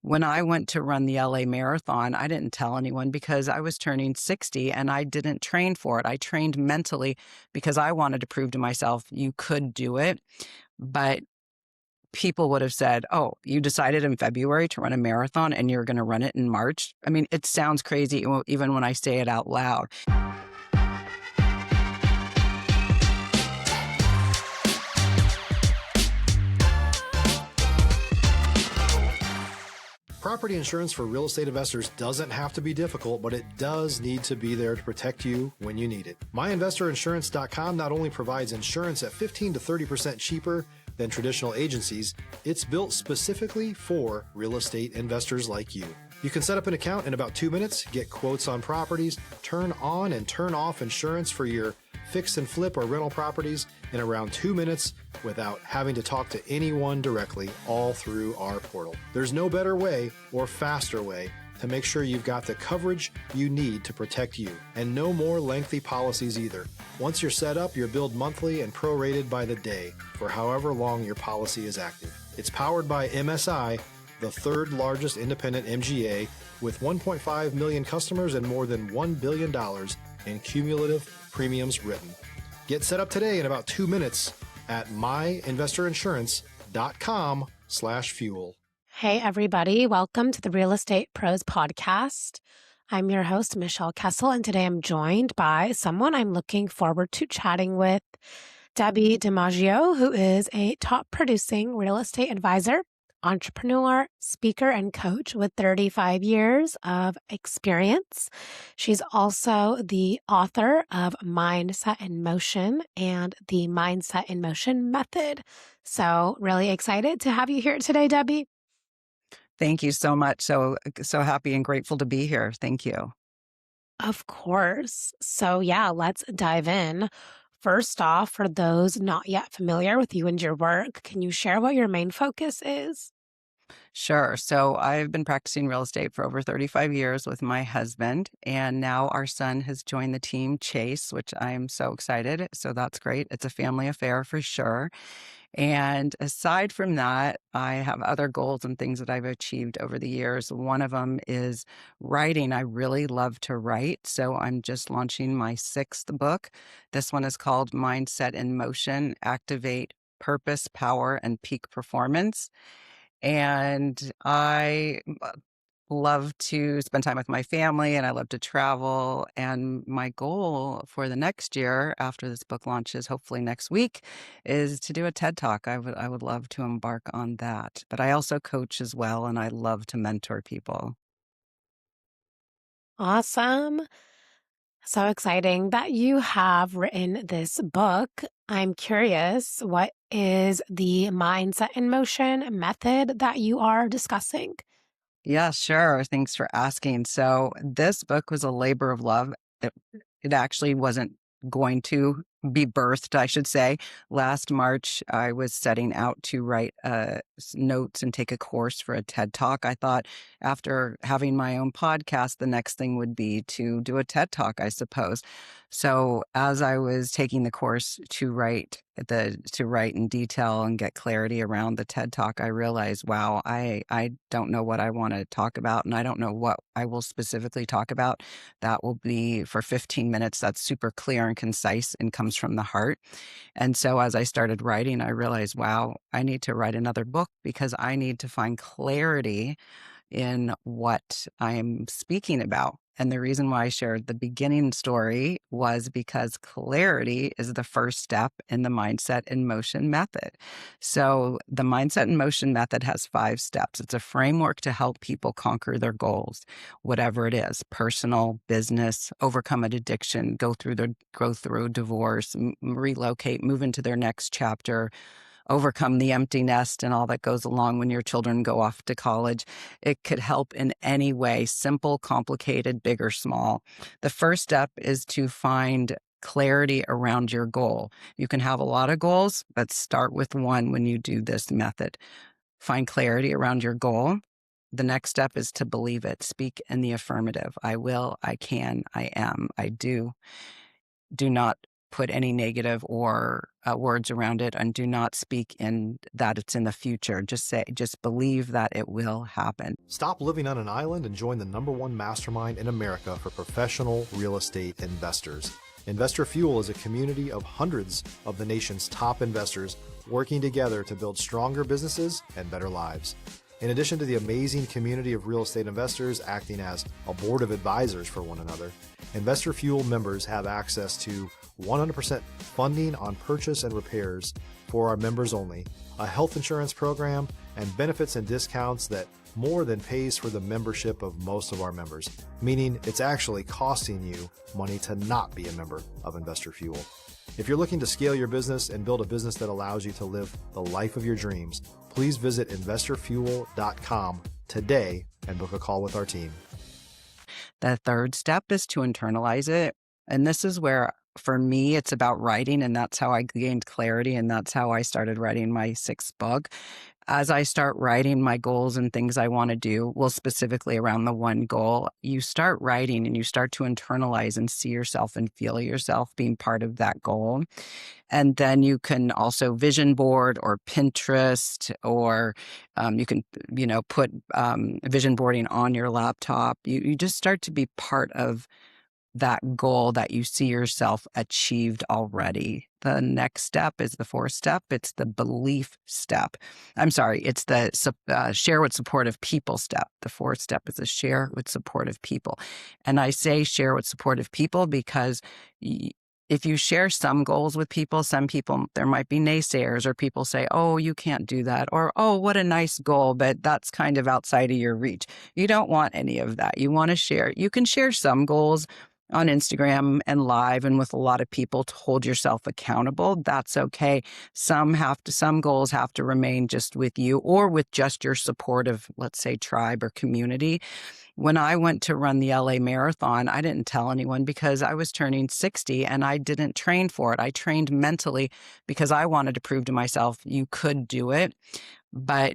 When I went to run the LA Marathon, I didn't tell anyone because I was turning 60 and I didn't train for it. I trained mentally because I wanted to prove to myself you could do it. But people would have said, "Oh, you decided in February to run a marathon and you're going to run it in March." I mean, it sounds crazy even when I say it out loud. Property insurance for real estate investors doesn't have to be difficult, but it does need to be there to protect you when you need it. MyInvestorInsurance.com not only provides insurance at 15 to 30% cheaper than traditional agencies, it's built specifically for real estate investors like you. You can set up an account in about 2 minutes, get quotes on properties, turn on and turn off insurance for your fix and flip or rental properties in around 2 minutes without having to talk to anyone directly, all through our portal. There's no better way or faster way to make sure you've got the coverage you need to protect you, and no more lengthy policies either. Once you're set up, you're billed monthly and prorated by the day for however long your policy is active. It's powered by MSI, the third largest independent MGA, with 1.5 million customers and more than $1 billion in cumulative premiums written. Get set up today in about 2 minutes at myinvestorinsurance.com/fuel. Hey, everybody. Welcome to the Real Estate Pros Podcast. I'm your host, Michelle Kessel, and today I'm joined by someone I'm looking forward to chatting with, Debbi DiMaggio, who is a top producing real estate advisor, entrepreneur, speaker, and coach with 35 years of experience. She's also the author of Mindset in Motion and the Mindset in Motion method. So really excited to have you here today, Debbi. Thank you so much. So happy and grateful to be here. Thank you. Of course. So yeah, let's dive in. First off, for those not yet familiar with you and your work, can you share what your main focus is? Sure. So I've been practicing real estate for over 35 years with my husband, and now our son has joined the team, Chase, which I am so excited. So that's great. It's a family affair for sure. And aside from that, I have other goals and things that I've achieved over the years. One of them is writing. I really love to write. So I'm just launching my 6th book. This one is called Mindset in Motion: Activate Purpose, Power, and Peak Performance. And I love to spend time with my family and I love to travel. And my goal for the next year, after this book launches, hopefully next week, is to do a TED Talk. I would love to embark on that. But I also coach as well, and I love to mentor people. Awesome. So exciting that you have written this book. I'm curious, what is the Mindset in Motion method that you are discussing? Yeah, sure. Thanks for asking. So this book was a labor of love. It actually wasn't going to be birthed, I should say. Last March, I was setting out to write notes and take a course for a TED Talk. I thought after having my own podcast, the next thing would be to do a TED Talk, I suppose. So as I was taking the course to write in detail and get clarity around the TED Talk, I realized, wow, I don't know what I want to talk about, and I don't know what I will specifically talk about. That will be for 15 minutes. That's super clear and concise and comes from the heart. And so as I started writing, I realized, wow, I need to write another book because I need to find clarity in what I'm speaking about. And the reason why I shared the beginning story was because clarity is the first step in the Mindset in Motion method. So the Mindset in Motion method has 5 steps. It's a framework to help people conquer their goals, whatever it is: personal, business, overcome an addiction, go through divorce, relocate, move into their next chapter, overcome the empty nest and all that goes along when your children go off to college. It could help in any way: simple, complicated, big or small. The first step is to find clarity around your goal. You can have a lot of goals, but start with one when you do this method. Find clarity around your goal. The next step is to believe it. Speak in the affirmative. I will, I can, I am, I do. Do not put any negative or words around it, and do not speak in that it's in the future. Just believe that it will happen. Stop living on an island and join the #1 mastermind in America for professional real estate investors. Investor Fuel is a community of hundreds of the nation's top investors working together to build stronger businesses and better lives. In addition to the amazing community of real estate investors acting as a board of advisors for one another, Investor Fuel members have access to 100% funding on purchase and repairs for our members only, a health insurance program, and benefits and discounts that more than pays for the membership of most of our members, meaning it's actually costing you money to not be a member of Investor Fuel. If you're looking to scale your business and build a business that allows you to live the life of your dreams, please visit investorfuel.com today and book a call with our team. The third step is to internalize it. And this is where, for me, it's about writing, and that's how I gained clarity, and that's how I started writing my 6th book. As I start writing my goals and things I want to do, well, specifically around the one goal, you start writing and you start to internalize and see yourself and feel yourself being part of that goal. And then you can also vision board or Pinterest, or you can, put vision boarding on your laptop. You just start to be part of that goal that you see yourself achieved already. The next step is the 4th step. It's the belief step. I'm sorry, it's the share with supportive people step. The 4th step is a share with supportive people. And I say share with supportive people because if you share some goals with people, some people, there might be naysayers, or people say, oh, you can't do that, or, oh, what a nice goal, but that's kind of outside of your reach. You don't want any of that. You want to share. You can share some goals on Instagram and live and with a lot of people to hold yourself accountable. That's okay. Some goals have to remain just with you or with just your supportive, let's say, tribe or community. When I went to run the LA Marathon, I didn't tell anyone because I was turning 60 and I didn't train for it. I trained mentally because I wanted to prove to myself you could do it. But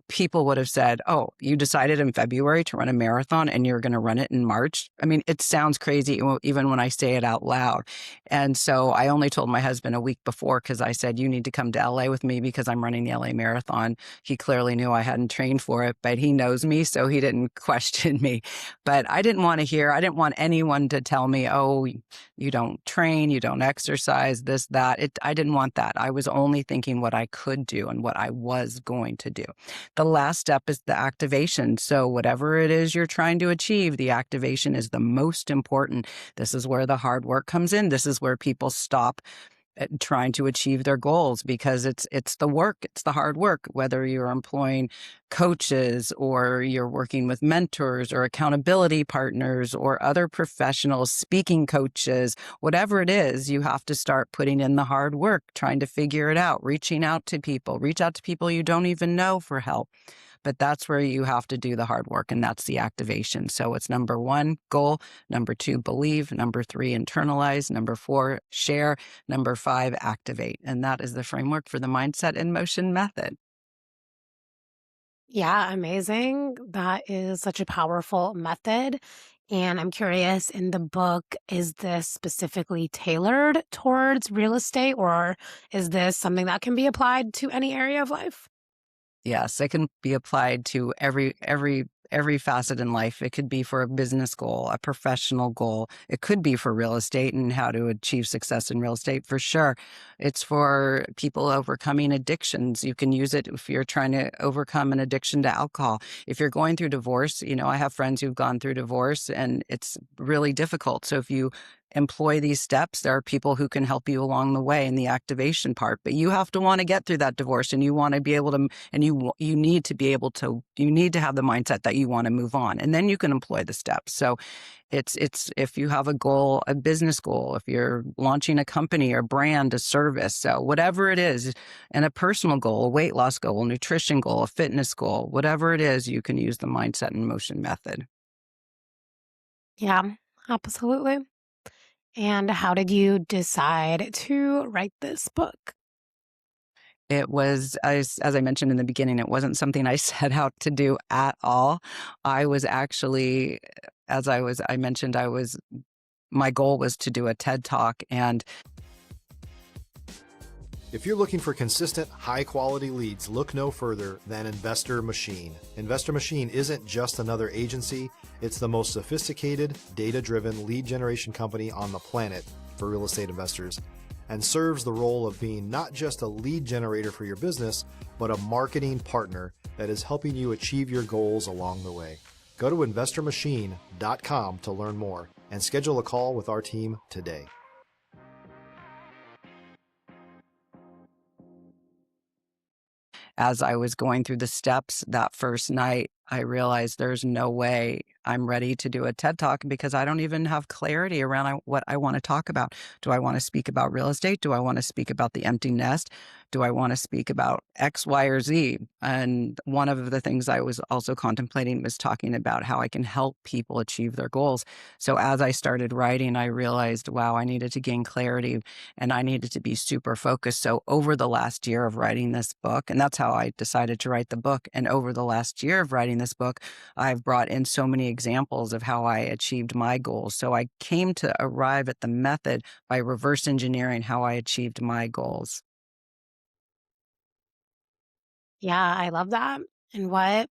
people would have said, oh, you decided in February to run a marathon and you're going to run it in March. I mean, it sounds crazy even when I say it out loud. And so I only told my husband a week before because I said, you need to come to LA with me because I'm running the LA Marathon. He clearly knew I hadn't trained for it, but he knows me, so he didn't question me. But I didn't want anyone to tell me, oh, you don't train, you don't exercise, this, that. I didn't want that. I was only thinking what I could do and what I was going to do. The last step is the activation. So whatever it is you're trying to achieve, the activation is the most important. This is where the hard work comes in. This is where people stop trying to achieve their goals because it's the work, it's the hard work, whether you're employing coaches or you're working with mentors or accountability partners or other professionals, speaking coaches, whatever it is, you have to start putting in the hard work, trying to figure it out, reach out to people you don't even know for help. But that's where you have to do the hard work, and that's the activation. So it's number 1, goal. Number 2, believe. Number 3, internalize. Number 4, share. Number 5, activate. And that is the framework for the Mindset in Motion method. Yeah, amazing. That is such a powerful method. And I'm curious, in the book, is this specifically tailored towards real estate, or is this something that can be applied to any area of life? Yes, it can be applied to every facet in life. It could be for a business goal, a professional goal. It could be for real estate and how to achieve success in real estate, for sure. It's for people overcoming addictions. You can use it if you're trying to overcome an addiction to alcohol. If you're going through divorce, I have friends who've gone through divorce and it's really difficult. So if you employ these steps, there are people who can help you along the way in the activation part, but you have to want to get through that divorce, and you want to be able to, and you need to be able to, you need to have the mindset that you want to move on, and then you can employ the steps. So it's if you have a goal, a business goal, if you're launching a company or brand, a service, so whatever it is, and a personal goal, a weight loss goal, a nutrition goal, a fitness goal, whatever it is, you can use the Mindset in Motion method. Yeah, absolutely. And how did you decide to write this book? It was, as I mentioned in the beginning, it wasn't something I set out to do at all. I was actually, I mentioned, I was my goal was to do a TED Talk. And if you're looking for consistent, high-quality leads, look no further than Investor Machine. Investor Machine isn't just another agency. It's the most sophisticated, data-driven lead generation company on the planet for real estate investors, and serves the role of being not just a lead generator for your business, but a marketing partner that is helping you achieve your goals along the way. Go to investormachine.com to learn more and schedule a call with our team today. as I was going through the steps that first night, I realized there's no way I'm ready to do a TED Talk because I don't even have clarity around what I want to talk about. Do I want to speak about real estate? Do I want to speak about the empty nest? Do I want to speak about X, Y, or Z? And one of the things I was also contemplating was talking about how I can help people achieve their goals. So as I started writing, I realized, wow, I needed to gain clarity and I needed to be super focused. So over the last year of writing this book, and that's how I decided to write the book. And over the last year of writing this book, I've brought in so many examples of how I achieved my goals. So I came to arrive at the method by reverse engineering how I achieved my goals. Yeah, I love that. And what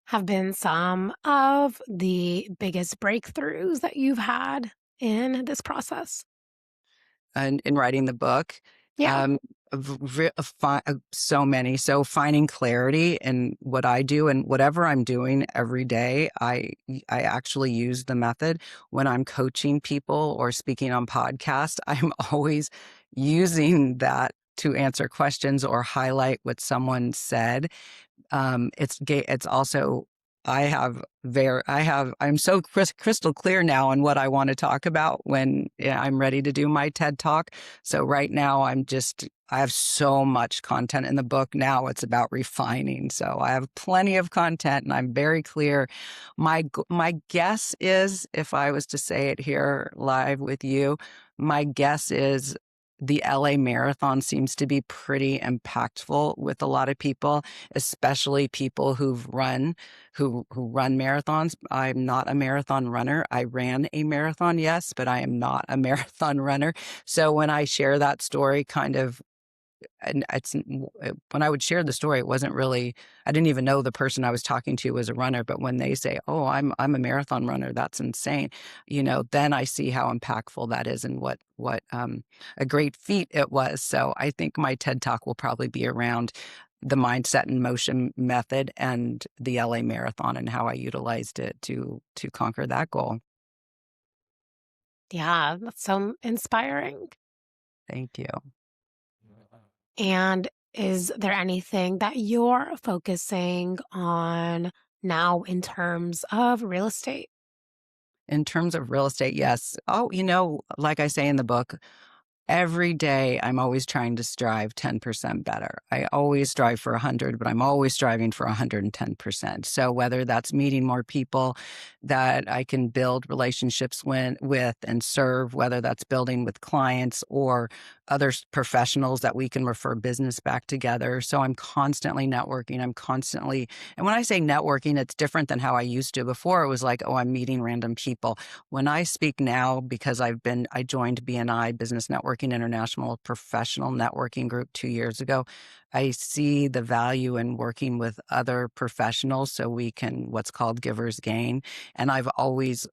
have been some of the biggest breakthroughs that you've had in this process? And in writing the book, Yeah. so many. So finding clarity in what I do and whatever I'm doing every day, I actually use the method when I'm coaching people or speaking on podcasts. I'm always using that to answer questions or highlight what someone said. It's also I'm so crystal clear now on what I want to talk about when I'm ready to do my TED Talk. So right now I have so much content in the book. Now it's about refining. So I have plenty of content and I'm very clear. My guess is, if I was to say it here live with you, my guess is the LA Marathon seems to be pretty impactful with a lot of people, especially people who run marathons. I'm not a marathon runner. I ran a marathon, yes, but I am not a marathon runner. So when I share that story, and when I would share the story, it wasn't really, I didn't even know the person I was talking to was a runner. But when they say, "Oh, I'm a marathon runner," that's insane. Then I see how impactful that is and what a great feat it was. So I think my TED Talk will probably be around the mindset and motion method and the LA Marathon and how I utilized it to conquer that goal. Yeah, that's so inspiring. Thank you. And is there anything that you're focusing on now in terms of real estate? In terms of real estate, yes. Oh, like I say in the book, every day, I'm always trying to strive 10% better. I always strive for 100, but I'm always striving for 110%. So whether that's meeting more people that I can build relationships with and serve, whether that's building with clients or other professionals that we can refer business back together. So I'm constantly networking. And when I say networking, it's different than how I used to. Before it was like, oh, I'm meeting random people. When I speak now, because I joined BNI, Business Networking International Professional Networking Group 2 years ago, I see the value in working with other professionals so we can what's called givers gain. And I've always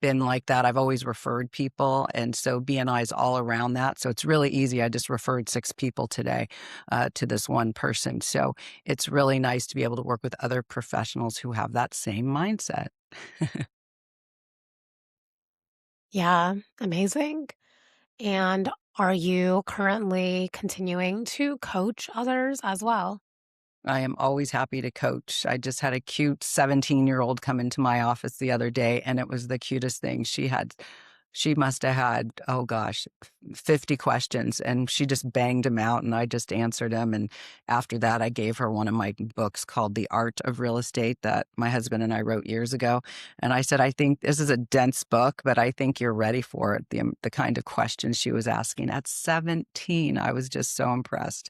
been like that. I've always referred people. And so BNI is all around that. So it's really easy. I just referred 6 people today to this one person. So it's really nice to be able to work with other professionals who have that same mindset. Yeah, amazing. And are you currently continuing to coach others as well? I am always happy to coach. I just had a cute 17-year-old come into my office the other day, and it was the cutest thing. She must have had, oh gosh, 50 questions, and she just banged them out, and I just answered them. And after that, I gave her one of my books called The Art of Real Estate that my husband and I wrote years ago. And I said, I think this is a dense book, but I think you're ready for it. The kind of questions she was asking at 17, I was just so impressed.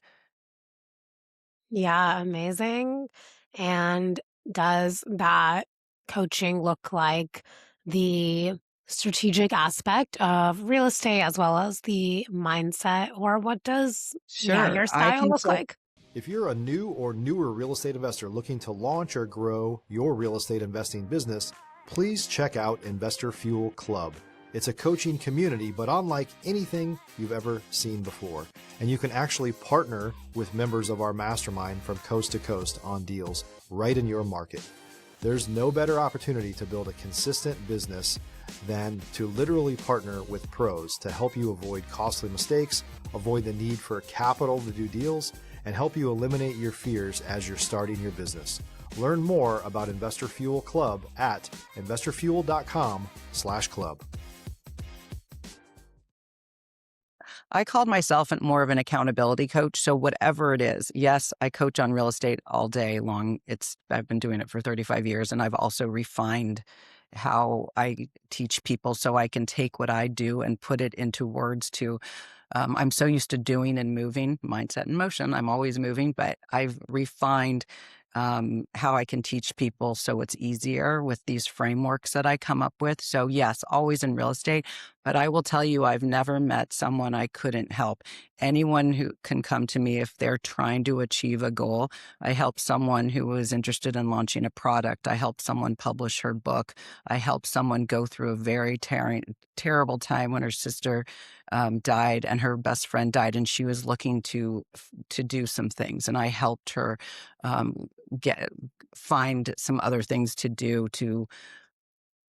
Yeah, amazing. And does that coaching look like the strategic aspect of real estate as well as the mindset, or what does, Sure, your I style can look tell. like? If you're a new or newer real estate investor looking to launch or grow your real estate investing business, please check out Investor Fuel Club. It's a coaching community, but unlike anything you've ever seen before. And you can actually partner with members of our mastermind from coast to coast on deals right in your market. There's no better opportunity to build a consistent business than to literally partner with pros to help you avoid costly mistakes, avoid the need for capital to do deals, and help you eliminate your fears as you're starting your business. Learn more about Investor Fuel Club at investorfuel.com/club. I called myself more of an accountability coach. So whatever it is, yes, I coach on real estate all day long. I've been doing it for 35 years, and I've also refined how I teach people so I can take what I do and put it into words to. I'm so used to doing and moving, mindset and motion. I'm always moving, but I've refined how I can teach people so it's easier with these frameworks that I come up with. So, yes, always in real estate. But I will tell you, I've never met someone I couldn't help. Anyone who can come to me if they're trying to achieve a goal. I helped someone who was interested in launching a product. I helped someone publish her book. I helped someone go through a very terrible time when her sister died and her best friend died, and she was looking to do some things, and I helped her um, get find some other things to do to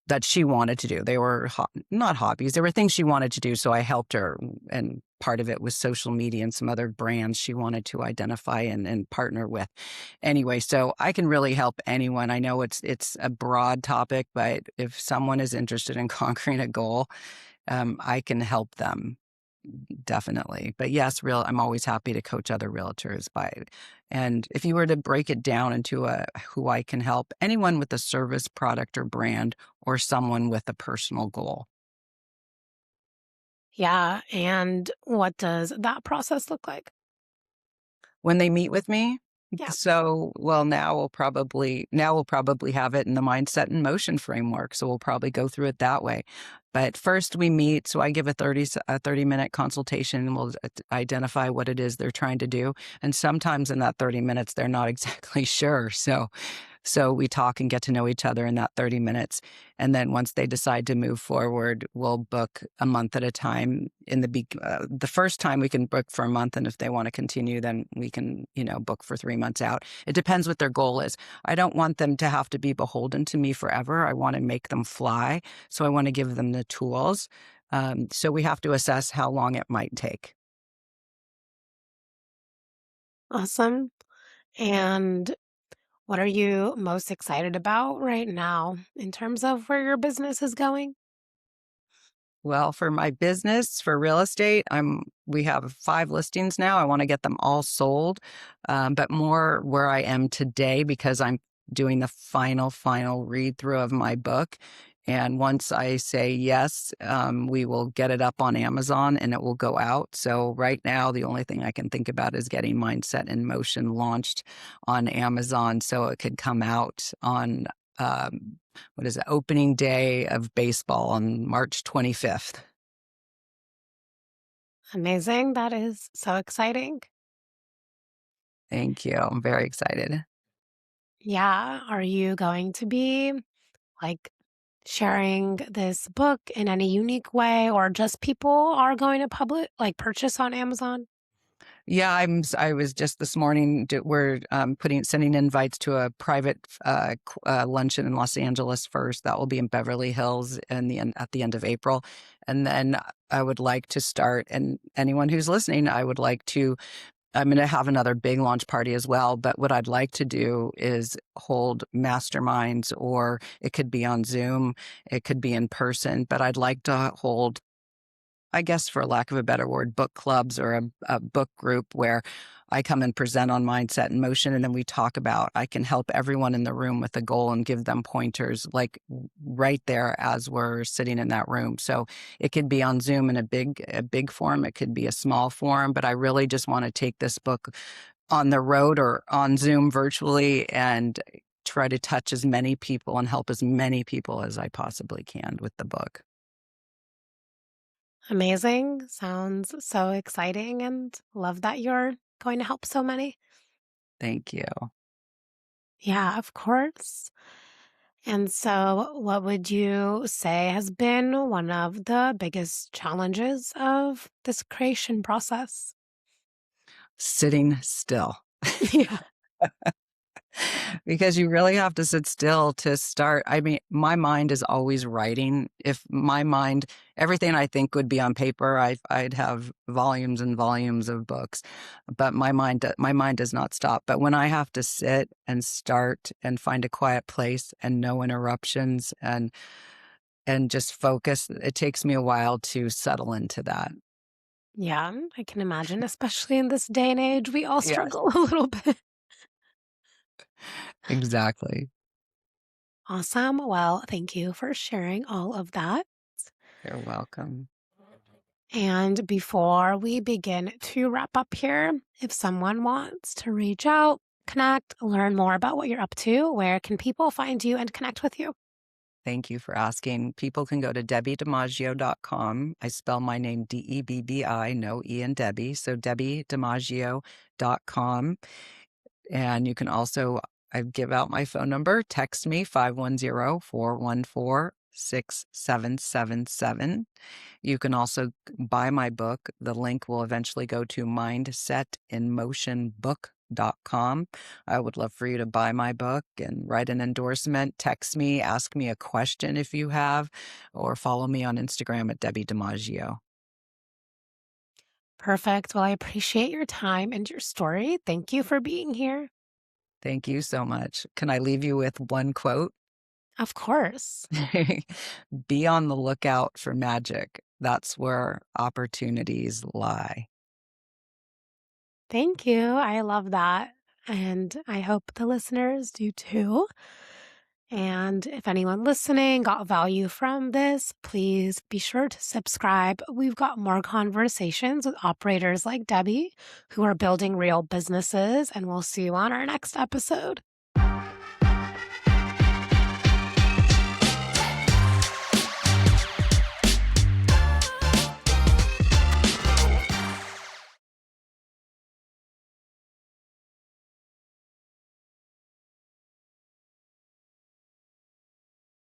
that she wanted to do. They were not hobbies; they were things she wanted to do. So I helped her, and part of it was social media and some other brands she wanted to identify and partner with. Anyway, so I can really help anyone. I know it's a broad topic, but if someone is interested in conquering a goal, I can help them. Definitely. But yes, I'm always happy to coach other realtors and if you were to break it down into who I can help, anyone with a service, product, or brand, or someone with a personal goal. Yeah. And what does that process look like? When they meet with me, Yeah. so, well, now we'll probably have it in the mindset and motion framework, so we'll probably go through it that way. But first we meet, so I give a 30-minute consultation, and we'll identify what it is they're trying to do, and sometimes in that 30 minutes, they're not exactly sure, so we talk and get to know each other in that 30 minutes. And then once they decide to move forward, we'll book a month at a time. The first time we can book for a month. And if they want to continue, then we can, book for 3 months out. It depends what their goal is. I don't want them to have to be beholden to me forever. I want to make them fly. So I want to give them the tools. So we have to assess how long it might take. Awesome. And what are you most excited about right now in terms of where your business is going? Well, for my business, for real estate, we have 5 listings now. I want to get them all sold, but more where I am today because I'm doing the final read through of my book. And once I say yes, we will get it up on Amazon and it will go out. So right now, the only thing I can think about is getting Mindset in Motion launched on Amazon so it could come out on what is it, opening day of baseball on March 25th. Amazing. That is so exciting. Thank you. I'm very excited. Yeah. Are you going to be like sharing this book in any unique way, or just people are going to purchase on Amazon? Yeah, I was just this morning, we're sending invites to a private luncheon in Los Angeles first. That will be in Beverly Hills at the end of April. And then I would like to start, and anyone who's listening, I'm going to have another big launch party as well. But what I'd like to do is hold masterminds, or it could be on Zoom, it could be in person, but I'd like to hold, I guess, for lack of a better word, book clubs or a book group where I come and present on mindset and motion. And then I can help everyone in the room with a goal and give them pointers like right there as we're sitting in that room. So it could be on Zoom in a big forum. It could be a small forum, but I really just want to take this book on the road or on Zoom virtually and try to touch as many people and help as many people as I possibly can with the book. Amazing. Sounds so exciting and love that you're going to help so many. Thank you. Yeah, of course. And so, what would you say has been one of the biggest challenges of this creation process? Sitting still. Yeah. Because you really have to sit still to start. I mean, my mind is always writing. If my mind, everything I think would be on paper, I'd have volumes and volumes of books. But my mind does not stop. But when I have to sit and start and find a quiet place and no interruptions and just focus, it takes me a while to settle into that. Yeah, I can imagine, especially in this day and age, we all Yes, struggle a little bit. exactly. Awesome. Well, thank you for sharing all of that. You're welcome. And before we begin to wrap up here, if someone wants to reach out, connect, learn more about what you're up to, where can people find you and connect with you? Thank you for asking. People can go to DebbiDiMaggio.com. I spell my name Debbi, no E in Debbie. So DebbiDiMaggio.com. And you can also, I give out my phone number. Text me 510-414-6777. You can also buy my book. The link will eventually go to mindsetinmotionbook.com. I would love for you to buy my book and write an endorsement. Text me, ask me a question if you have, or follow me on Instagram at Debbi DiMaggio. Perfect. Well, I appreciate your time and your story. Thank you for being here. Thank you so much. Can I leave you with one quote? Of course. Be on the lookout for magic. That's where opportunities lie. Thank you. I love that. And I hope the listeners do too. And if anyone listening got value from this, please be sure to subscribe. We've got more conversations with operators like Debbi who are building real businesses, and we'll see you on our next episode.